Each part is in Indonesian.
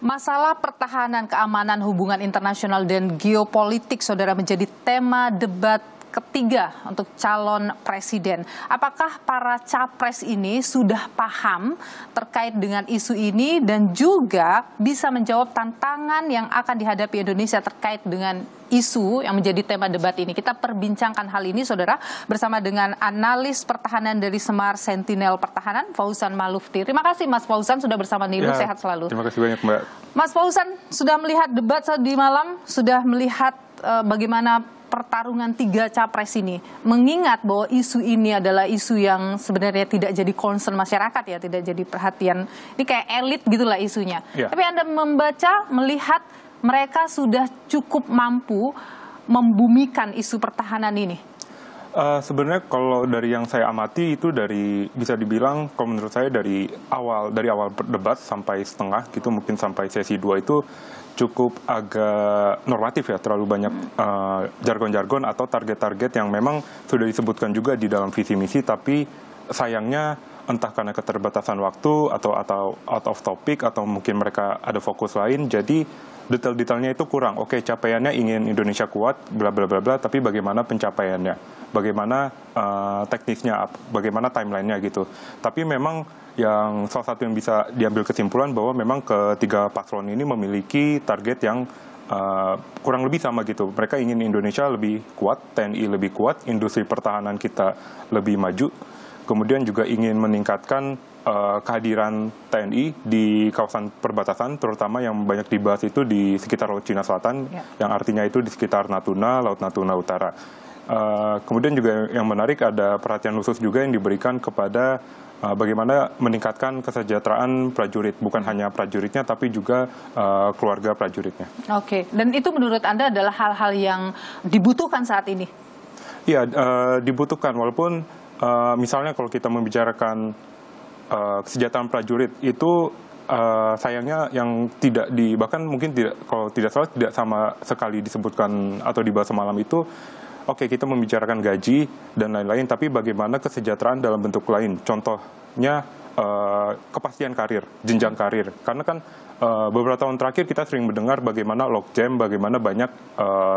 Masalah pertahanan, keamanan, hubungan internasional, dan geopolitik, saudara, menjadi tema debat ketiga untuk calon presiden. Apakah para capres ini sudah paham terkait dengan isu ini dan juga bisa menjawab tantangan yang akan dihadapi Indonesia terkait dengan isu yang menjadi tema debat ini? Kita perbincangkan hal ini, saudara, bersama dengan analis pertahanan dari Semar Sentinel Pertahanan, Fauzan Malufti. Terima kasih, Mas Fauzan, sudah bersama Nilu. Sehat selalu. Terima kasih banyak, Mbak. Mas Fauzan, sudah melihat debat tadi malam, sudah melihat bagaimana pertarungan tiga capres ini, mengingat bahwa isu ini adalah isu yang sebenarnya tidak jadi concern masyarakat, ya, tidak jadi perhatian. Ini kayak elit gitulah isunya. Ya. Tapi Anda membaca, melihat mereka sudah cukup mampu membumikan isu pertahanan ini. Sebenarnya kalau dari yang saya amati itu bisa dibilang kalau menurut saya dari awal debat sampai setengah gitu, mungkin sampai sesi 2 itu cukup agak normatif, ya, terlalu banyak jargon-jargon atau target-target yang memang sudah disebutkan juga di dalam visi misi, tapi sayangnya entah karena keterbatasan waktu atau out of topic atau mungkin mereka ada fokus lain, jadi detail-detailnya itu kurang. Oke, capaiannya ingin Indonesia kuat, bla bla bla bla, tapi bagaimana pencapaiannya, bagaimana teknisnya, bagaimana timelinenya gitu. Tapi memang yang salah satu yang bisa diambil kesimpulan bahwa memang ketiga paslon ini memiliki target yang kurang lebih sama gitu. Mereka ingin Indonesia lebih kuat, TNI lebih kuat, industri pertahanan kita lebih maju, kemudian juga ingin meningkatkan kehadiran TNI di kawasan perbatasan, terutama yang banyak dibahas itu di sekitar Laut Cina Selatan, yang artinya itu di sekitar Natuna, Laut Natuna Utara. Kemudian juga yang menarik ada perhatian khusus juga yang diberikan kepada bagaimana meningkatkan kesejahteraan prajurit, bukan hanya prajuritnya tapi juga keluarga prajuritnya. Oke, dan itu menurut Anda adalah hal-hal yang dibutuhkan saat ini? Iya, dibutuhkan, walaupun misalnya kalau kita membicarakan kesejahteraan prajurit itu sayangnya yang tidak bahkan mungkin tidak, kalau tidak salah tidak sama sekali disebutkan atau dibahas semalam itu. Oke, kita membicarakan gaji dan lain-lain, tapi bagaimana kesejahteraan dalam bentuk lain, contohnya kepastian karir, jenjang karir, karena kan beberapa tahun terakhir kita sering mendengar bagaimana logjam, bagaimana banyak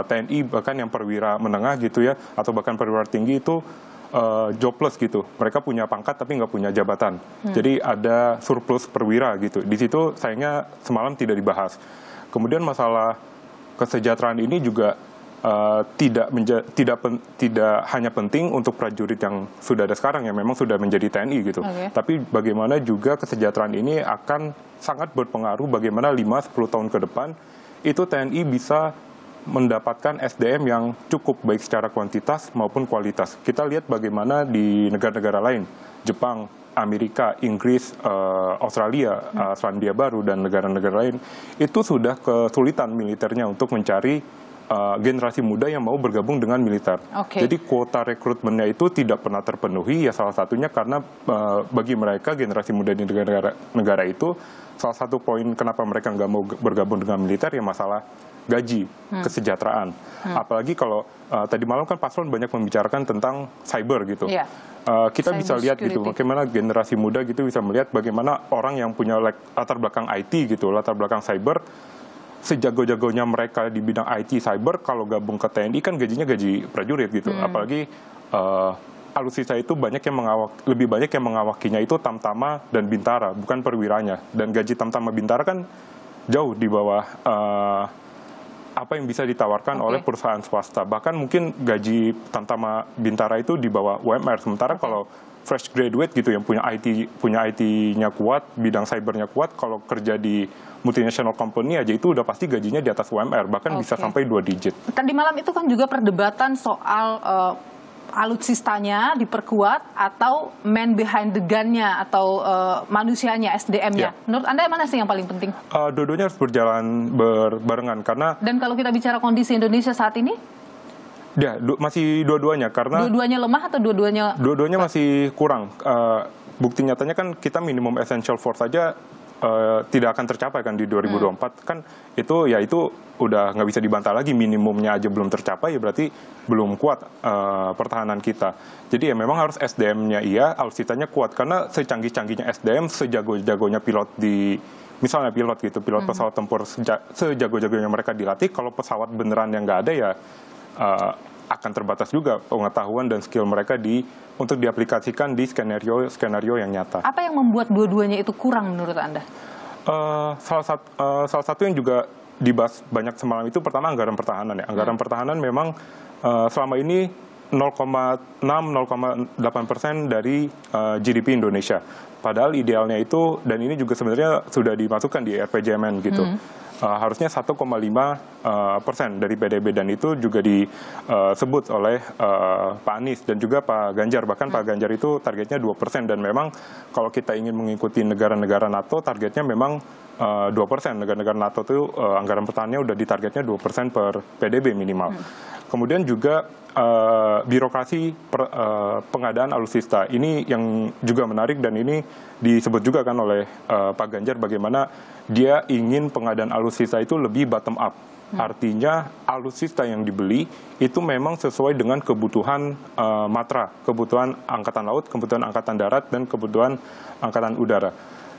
TNI bahkan yang perwira menengah gitu, ya, atau bahkan perwira tinggi itu jobless gitu, mereka punya pangkat tapi nggak punya jabatan, jadi ada surplus perwira gitu. Di situ sayangnya semalam tidak dibahas. Kemudian masalah kesejahteraan ini juga tidak hanya penting untuk prajurit yang sudah ada sekarang, yang memang sudah menjadi TNI gitu, tapi bagaimana juga kesejahteraan ini akan sangat berpengaruh bagaimana 5-10 tahun ke depan itu TNI bisa mendapatkan SDM yang cukup baik secara kuantitas maupun kualitas. Kita lihat bagaimana di negara-negara lain, Jepang, Amerika, Inggris, Australia, Selandia Baru, dan negara-negara lain, itu sudah kesulitan militernya untuk mencari generasi muda yang mau bergabung dengan militer. Jadi kuota rekrutmennya itu tidak pernah terpenuhi, ya salah satunya karena bagi mereka generasi muda di negara itu, salah satu poin kenapa mereka nggak mau bergabung dengan militer ya masalah gaji, kesejahteraan. Apalagi kalau tadi malam kan paslon banyak membicarakan tentang cyber gitu. Kita bisa lihat gitu, bagaimana generasi muda gitu bisa melihat bagaimana orang yang punya latar belakang IT gitu, latar belakang cyber, sejago-jagonya mereka di bidang IT cyber, kalau gabung ke TNI kan gajinya gaji prajurit gitu. Apalagi alutsista itu lebih banyak yang mengawakinya itu Tamtama dan Bintara, bukan perwiranya. Dan gaji Tamtama Bintara kan jauh di bawah apa yang bisa ditawarkan oleh perusahaan swasta. Bahkan mungkin gaji Tamtama Bintara itu di bawah UMR. Sementara kalau fresh graduate gitu yang punya IT-nya kuat, bidang cybernya kuat, kalau kerja di multinational company aja itu udah pasti gajinya di atas UMR, bahkan bisa sampai 2 digit. Tadi malam itu kan juga perdebatan soal alutsistanya diperkuat atau man behind the gun-nya atau manusianya, SDM-nya. Menurut Anda yang mana sih yang paling penting? Dua-duanya harus berjalan berbarengan karena. Dan kalau kita bicara kondisi Indonesia saat ini? Ya, masih dua-duanya karena. Dua-duanya lemah atau dua-duanya? Dua-duanya masih kurang. Bukti nyatanya kan kita minimum essential force saja tidak akan tercapai kan di 2024 kan itu udah nggak bisa dibantah lagi, minimumnya aja belum tercapai, ya berarti belum kuat pertahanan kita. Jadi ya memang harus SDM-nya alutsistanya kuat, karena secanggih-canggihnya SDM, sejago-jagonya pilot di misalnya pilot gitu, pilot pesawat tempur sejago-jagonya mereka dilatih, kalau pesawat beneran yang nggak ada ya akan terbatas juga pengetahuan dan skill mereka untuk diaplikasikan di skenario yang nyata. Apa yang membuat dua-duanya itu kurang menurut Anda? Salah satu yang juga dibahas banyak semalam itu pertama anggaran pertahanan ya. Anggaran pertahanan memang selama ini 0,6-0,8% dari GDP Indonesia. Padahal idealnya itu, dan ini juga sebenarnya sudah dimasukkan di RPJMN gitu. Harusnya 1,5% dari PDB, dan itu juga disebut oleh Pak Anies dan juga Pak Ganjar. Bahkan Pak Ganjar itu targetnya 2%, dan memang kalau kita ingin mengikuti negara-negara NATO, targetnya memang 2%. Negara-negara NATO itu anggaran pertahanannya udah ditargetnya 2% per PDB minimal. Kemudian juga birokrasi pengadaan alutsista. Ini yang juga menarik, dan ini disebut juga kan oleh Pak Ganjar bagaimana dia ingin pengadaan alutsista itu lebih bottom up. Artinya alutsista yang dibeli itu memang sesuai dengan kebutuhan matra, kebutuhan angkatan laut, kebutuhan angkatan darat, dan kebutuhan angkatan udara.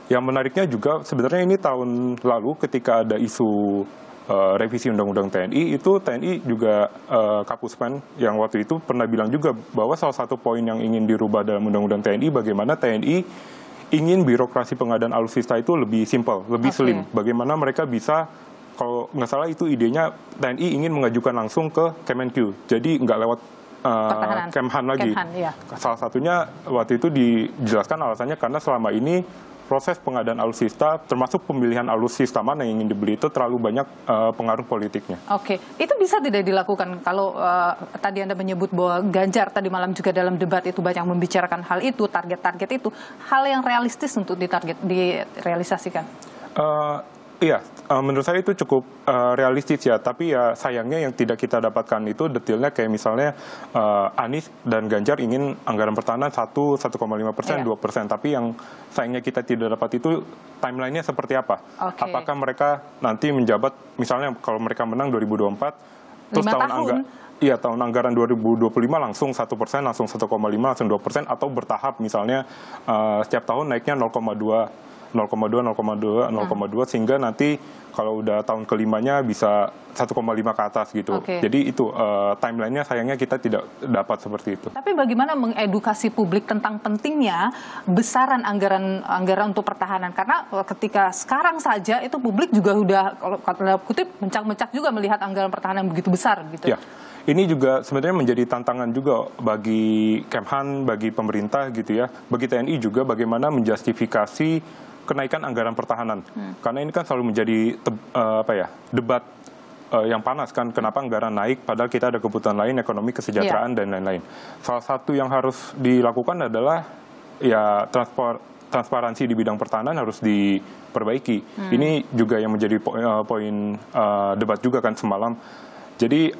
Yang menariknya juga sebenarnya ini tahun lalu ketika ada isu revisi Undang-Undang TNI, itu TNI juga Kapuspen yang waktu itu pernah bilang juga bahwa salah satu poin yang ingin dirubah dalam Undang-Undang TNI bagaimana TNI ingin birokrasi pengadaan alutsista itu lebih simpel, lebih slim. Bagaimana mereka bisa, kalau nggak salah itu idenya TNI ingin mengajukan langsung ke Kemenq, jadi nggak lewat Kemhan lagi. Iya. Salah satunya waktu itu dijelaskan alasannya karena selama ini proses pengadaan alutsista, termasuk pemilihan alutsista mana yang ingin dibeli, itu terlalu banyak pengaruh politiknya. Oke, itu bisa tidak dilakukan kalau tadi Anda menyebut bahwa Ganjar tadi malam juga dalam debat itu banyak membicarakan hal itu, target-target itu, hal yang realistis untuk direalisasikan? Iya, menurut saya itu cukup realistis ya, tapi ya sayangnya yang tidak kita dapatkan itu detailnya kayak misalnya Anies dan Ganjar ingin anggaran pertahanan 1,5%, 2%, tapi yang sayangnya kita tidak dapat itu timelinenya seperti apa. Apakah mereka nanti menjabat, misalnya kalau mereka menang 2024, terus tahun anggaran 2025 langsung 1%, langsung 1,5%, langsung 2%, atau bertahap misalnya setiap tahun naiknya 0,2, sehingga nanti kalau udah tahun kelimanya bisa 1,5 ke atas gitu. Jadi itu timelinenya sayangnya kita tidak dapat seperti itu. Tapi bagaimana mengedukasi publik tentang pentingnya besaran anggaran untuk pertahanan? Karena ketika sekarang saja itu publik juga udah, kalau kata kutip, mencak-mencak juga melihat anggaran pertahanan begitu besar gitu. Ya. Ini juga sebenarnya menjadi tantangan juga bagi Kemhan, bagi pemerintah gitu ya, bagi TNI juga bagaimana menjustifikasi kenaikan anggaran pertahanan. Karena ini kan selalu menjadi debat yang panas kan, kenapa anggaran naik padahal kita ada kebutuhan lain, ekonomi, kesejahteraan, dan lain-lain. Salah satu yang harus dilakukan adalah ya transparansi di bidang pertahanan harus diperbaiki. Ini juga yang menjadi poin debat juga kan semalam. Jadi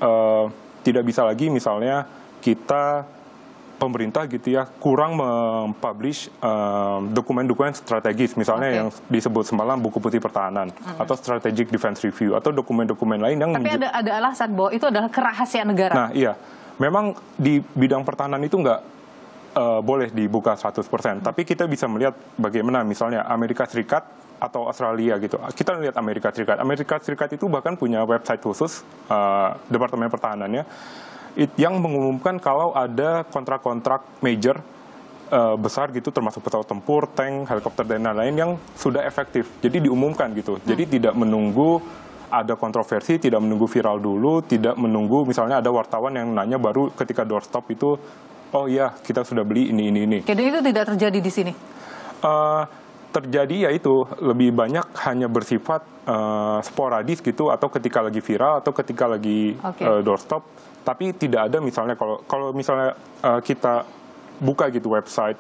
tidak bisa lagi misalnya kita pemerintah gitu ya kurang mempublish dokumen-dokumen strategis, misalnya yang disebut semalam buku putih pertahanan atau strategic defense review atau dokumen-dokumen lain yang tapi ada alasan bahwa itu adalah kerahasiaan negara. Nah iya, memang di bidang pertahanan itu nggak boleh dibuka 100%, tapi kita bisa melihat bagaimana misalnya Amerika Serikat atau Australia gitu. Kita lihat Amerika Serikat itu bahkan punya website khusus Departemen Pertahanannya yang mengumumkan kalau ada kontrak-kontrak major besar gitu, termasuk pesawat tempur, tank, helikopter, dan lain-lain yang sudah efektif. Jadi diumumkan gitu. Jadi tidak menunggu ada kontroversi, tidak menunggu viral dulu, tidak menunggu misalnya ada wartawan yang nanya baru ketika doorstop itu, oh iya kita sudah beli ini. Jadi itu tidak terjadi di sini? Terjadi yaitu lebih banyak hanya bersifat sporadis gitu, atau ketika lagi viral atau ketika lagi doorstop. Tapi tidak ada misalnya kalau misalnya kita buka gitu website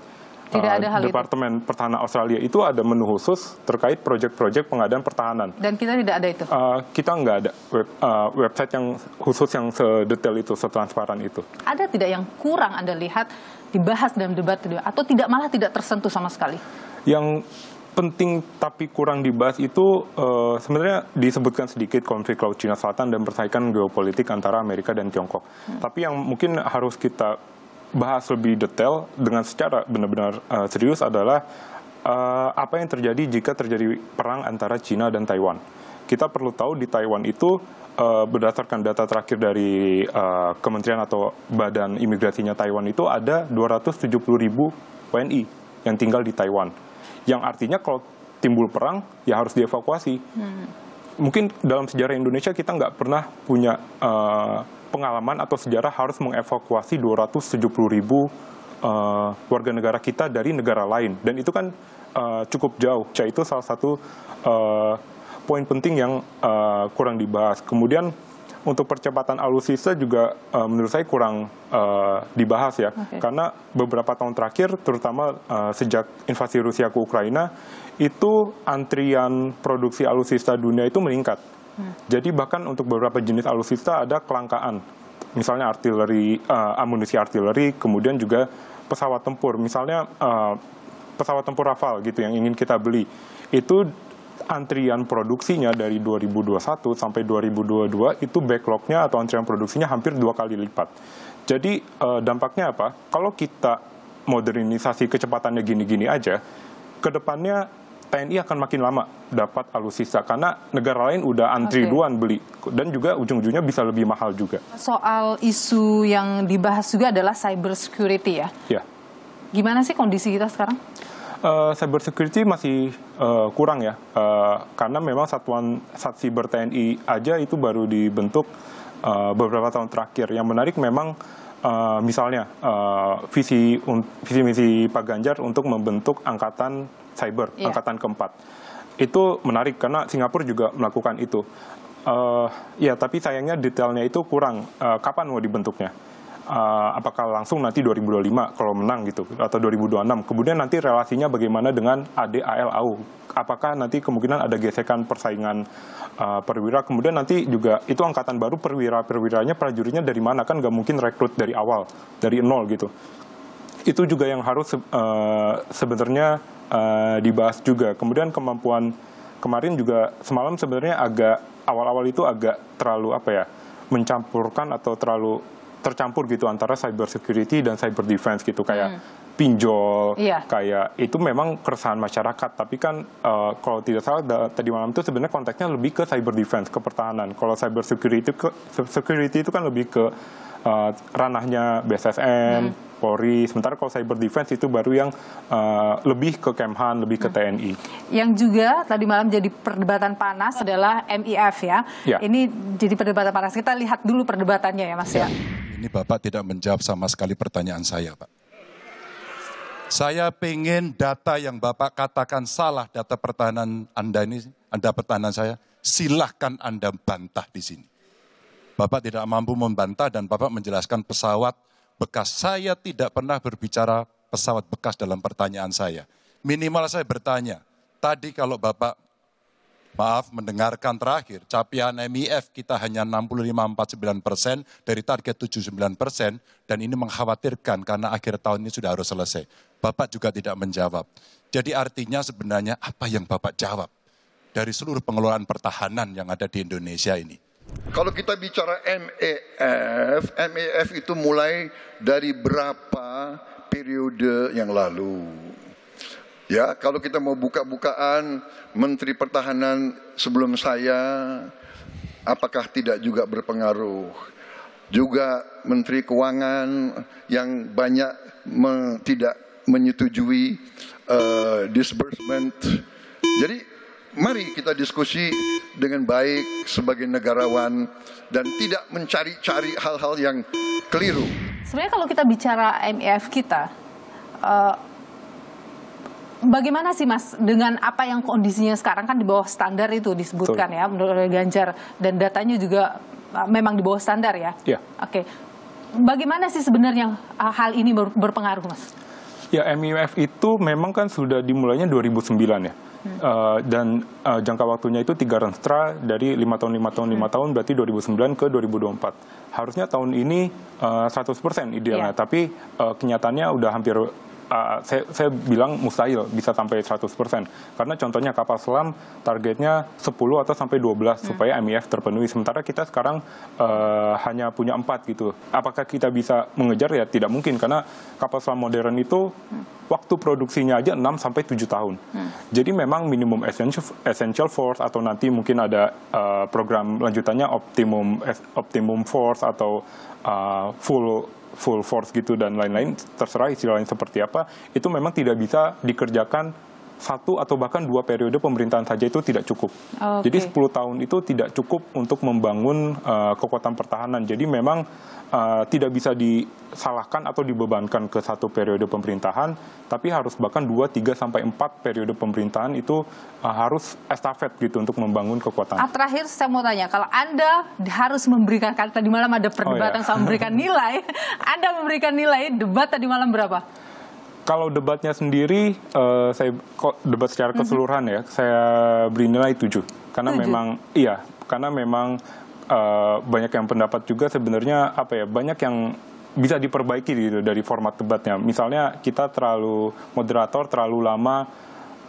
Departemen Pertahanan Australia, itu ada menu khusus terkait proyek-proyek pengadaan pertahanan. Dan kita tidak ada itu? Kita nggak ada website yang khusus yang sedetail itu, setransparan itu. Ada tidak yang kurang Anda lihat dibahas dalam debat itu, atau malah tidak tersentuh sama sekali? Yang penting tapi kurang dibahas itu sebenarnya disebutkan sedikit konflik Laut Cina Selatan dan persaingan geopolitik antara Amerika dan Tiongkok. Tapi yang mungkin harus kita bahas lebih detail dengan secara benar-benar serius adalah apa yang terjadi jika terjadi perang antara China dan Taiwan. Kita perlu tahu di Taiwan itu berdasarkan data terakhir dari Kementerian atau Badan Imigrasinya Taiwan itu ada 270.000 WNI yang tinggal di Taiwan. Yang artinya kalau timbul perang, ya harus dievakuasi. Mungkin dalam sejarah Indonesia kita nggak pernah punya pengalaman atau sejarah harus mengevakuasi 270.000 warga negara kita dari negara lain. Dan itu kan cukup jauh. Itu salah satu poin penting yang kurang dibahas. Kemudian untuk percepatan alutsista juga menurut saya kurang dibahas ya. Karena beberapa tahun terakhir, terutama sejak invasi Rusia ke Ukraina, itu antrian produksi alutsista dunia itu meningkat. Jadi bahkan untuk beberapa jenis alutsista ada kelangkaan. Misalnya artileri, amunisi artileri, kemudian juga pesawat tempur. Misalnya pesawat tempur Rafale gitu yang ingin kita beli. Itu antrian produksinya dari 2021 sampai 2022 itu backlognya atau antrian produksinya hampir 2 kali lipat. Jadi dampaknya apa? Kalau kita modernisasi kecepatannya gini-gini aja, ke depannya TNI akan makin lama dapat alutsista karena negara lain udah antri duluan beli dan juga ujung-ujungnya bisa lebih mahal juga. Soal isu yang dibahas juga adalah cyber security ya. Ya. Gimana sih kondisi kita sekarang? Cyber security masih kurang ya, karena memang satuan Satsiber TNI aja itu baru dibentuk beberapa tahun terakhir. Yang menarik memang misalnya visi misi Pak Ganjar untuk membentuk angkatan cyber, angkatan keempat. Itu menarik karena Singapura juga melakukan itu. Ya, tapi sayangnya detailnya itu kurang. Kapan mau dibentuknya? Apakah langsung nanti 2025 kalau menang gitu, atau 2026? Kemudian nanti relasinya bagaimana dengan AD/AL/AU? Apakah nanti kemungkinan ada gesekan persaingan perwira? Kemudian nanti juga itu angkatan baru perwiranya prajuritnya dari mana? Kan nggak mungkin rekrut dari awal, dari nol gitu. Itu juga yang harus sebenarnya dibahas juga. Kemudian kemampuan kemarin juga semalam sebenarnya agak awal-awal itu agak terlalu mencampurkan atau terlalu tercampur gitu antara cyber security dan cyber defense gitu, kayak pinjol, kayak itu memang keresahan masyarakat. Tapi kan kalau tidak salah tadi malam itu sebenarnya konteksnya lebih ke cyber defense, ke pertahanan. Kalau cyber security itu kan lebih ke ranahnya BSSN, Polri. Sementara kalau cyber defense itu baru yang lebih ke Kemhan, lebih ke TNI. Yang juga tadi malam jadi perdebatan panas adalah MIF ya. Ini jadi perdebatan panas. Kita lihat dulu perdebatannya ya Mas ya. Ini Bapak tidak menjawab sama sekali pertanyaan saya, Pak. Saya pengen data yang Bapak katakan salah, data pertahanan Anda ini, Anda pertahanan saya, silahkan Anda bantah di sini. Bapak tidak mampu membantah dan Bapak menjelaskan pesawat bekas. Saya tidak pernah berbicara pesawat bekas dalam pertanyaan saya. Minimal saya bertanya, tadi kalau Bapak, maaf, mendengarkan terakhir, capaian MIF kita hanya 65-49% dari target 79%, dan ini mengkhawatirkan karena akhir tahun ini sudah harus selesai. Bapak juga tidak menjawab. Jadi artinya sebenarnya apa yang Bapak jawab dari seluruh pengelolaan pertahanan yang ada di Indonesia ini? Kalau kita bicara MEF itu mulai dari berapa periode yang lalu. Ya, kalau kita mau buka-bukaan, Menteri Pertahanan sebelum saya, apakah tidak juga berpengaruh? Juga Menteri Keuangan yang banyak tidak menyetujui disbursement. Jadi, mari kita diskusi dengan baik sebagai negarawan dan tidak mencari-cari hal-hal yang keliru. Sebenarnya kalau kita bicara MEF kita, bagaimana sih Mas dengan apa yang kondisinya sekarang kan di bawah standar itu disebutkan ya menurut Ganjar, dan datanya juga memang di bawah standar ya? Iya. Oke. Bagaimana sih sebenarnya hal ini berpengaruh Mas? Ya, MEF itu memang kan sudah dimulainya 2009 ya. Dan jangka waktunya itu 3 renstra dari 5 tahun, berarti 2009 ke 2024. Harusnya tahun ini 100% idealnya, tapi kenyataannya udah hampir saya bilang mustahil bisa sampai 100%. Karena contohnya kapal selam targetnya 10 atau sampai 12 supaya MIF terpenuhi. Sementara kita sekarang hanya punya 4 gitu. Apakah kita bisa mengejar? Ya tidak mungkin, karena kapal selam modern itu waktu produksinya aja 6 sampai 7 tahun. Jadi memang minimum essential force atau nanti mungkin ada program lanjutannya optimum force atau full force gitu dan lain-lain, terserah istilahnya seperti apa, itu memang tidak bisa dikerjakan 1 atau bahkan 2 periode pemerintahan saja, itu tidak cukup. Jadi 10 tahun itu tidak cukup untuk membangun kekuatan pertahanan. Jadi memang tidak bisa disalahkan atau dibebankan ke 1 periode pemerintahan, tapi harus bahkan 2, 3, sampai 4 periode pemerintahan itu harus estafet gitu untuk membangun kekuatan. Terakhir saya mau tanya, kalau Anda harus memberikan, tadi malam ada perdebatan soal memberikan nilai, Anda memberikan nilai debat tadi malam berapa? Kalau debatnya sendiri, saya debat secara keseluruhan ya, saya beri nilai 7. Karena 7? Memang banyak yang pendapat juga sebenarnya banyak yang bisa diperbaiki gitu dari format debatnya. Misalnya kita moderator terlalu lama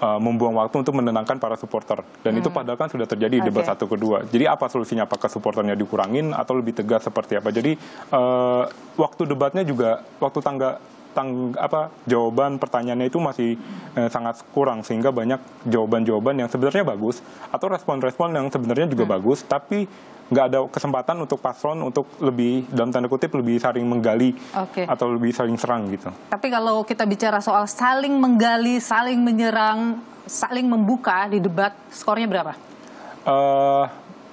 membuang waktu untuk menenangkan para supporter, dan itu padahal kan sudah terjadi debat 1 kedua. Jadi apa solusinya? Apakah supporternya dikurangin atau lebih tegas seperti apa? Jadi waktu debatnya juga jawaban pertanyaannya itu masih sangat kurang, sehingga banyak jawaban-jawaban yang sebenarnya bagus atau respon-respon yang sebenarnya juga bagus, tapi nggak ada kesempatan untuk paslon untuk lebih, dalam tanda kutip, lebih saling menggali atau lebih saling serang gitu. Tapi kalau kita bicara soal saling menggali, saling menyerang, saling membuka di debat, skornya berapa?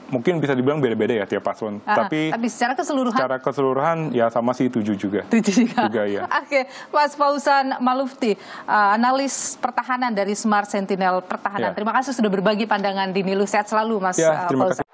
Mungkin bisa dibilang beda-beda ya tiap paslon. Tapi secara keseluruhan? Secara keseluruhan ya sama sih 7 juga. 7 juga ya. Oke, Mas Fauzan Malufti, analis pertahanan dari Smart Sentinel Pertahanan. Terima kasih sudah berbagi pandangan di Nilu. Sehat selalu Mas Fauzan.